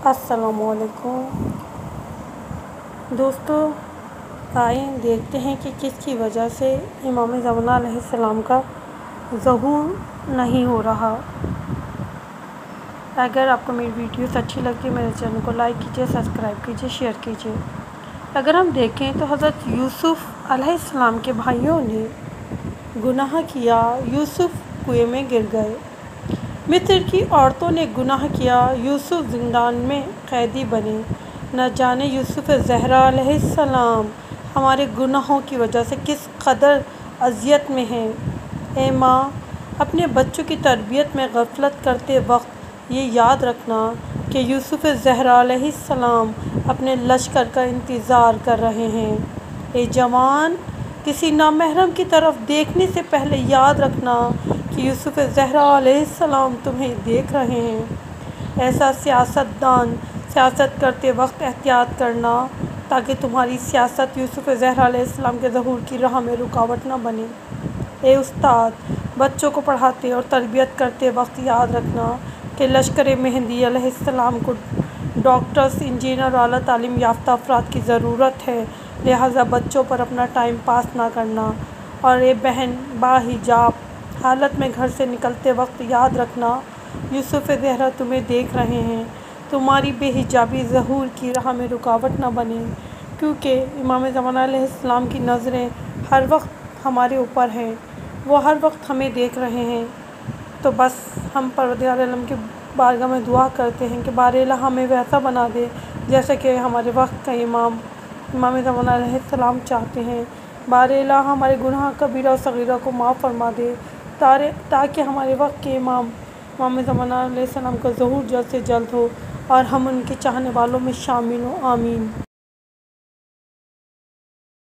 السلام علیکم دوستو، آئیں دیکھتے ہیں کہ کس کی وجہ سے امام زمانہ علیہ السلام کا ظہور نہیں ہو رہا۔ اگر آپ کو میری ویڈیوز اچھی لگتی ہے میرے چینل کو لائک کیجیے، سبسکرائب کیجیے، شیئر کیجیے۔ اگر ہم دیکھیں تو حضرت یوسف علیہ السلام کے بھائیوں نے گناہ کیا، یوسف کنویں میں گر گئے۔ مصر کی عورتوں نے گناہ کیا، یوسف زندان میں قیدی بنے۔ نہ جانے یوسف زہرا علیہ السلام ہمارے گناہوں کی وجہ سے کس قدر اذیت میں ہیں۔ اے ماں، اپنے بچوں کی تربیت میں غفلت کرتے وقت یہ یاد رکھنا کہ یوسف زہرا علیہ السلام اپنے لشکر کا انتظار کر رہے ہیں۔ اے جوان، کسی نامحرم کی طرف دیکھنے سے پہلے یاد رکھنا کہ یوسف زہرا علیہ السلام تمہیں دیکھ رہے ہیں۔ ایسا سیاست دان سیاست کرتے وقت احتیاط کرنا تاکہ تمہاری سیاست یوسف زہرا علیہ السلام کے ظہور کی راہ میں رکاوٹ نہ بنے۔ اے استاد، بچوں کو پڑھاتے اور تربیت کرتے وقت یاد رکھنا کہ لشکر مہدی علیہ السلام کو ڈاکٹرز، انجینئر اور اعلیٰ تعلیم یافتہ افراد کی ضرورت ہے، لہٰذا بچوں پر اپنا ٹائم پاس نہ کرنا۔ اور اے بہن باحجاب حالت میں گھر سے نکلتے وقت یاد رکھنا یوسف زہرا تمہیں دیکھ رہے ہیں، تمہاری بے حجابی ظہور کی راہ میں رکاوٹ نہ بنے، کیونکہ امام زمانہ علیہ السلام کی نظریں ہر وقت ہمارے اوپر ہیں، وہ ہر وقت ہمیں دیکھ رہے ہیں۔ تو بس ہم پروردگار عالم کی بارگاہ میں دعا کرتے ہیں کہ بار الہ ہمیں ویسا بنا دے جیسے کہ ہمارے وقت کا امام زمانہ علیہ السلام چاہتے ہیں۔ بار الہ ہمارے گناہ کبیرہ و صغیرہ کو معاف فرما دے تاکہ ہمارے وقت کے امام زمانہ علیہ السلام کا ظہور جلد سے جلد ہو اور ہم ان کے چاہنے والوں میں شامل ہوں۔ آمین۔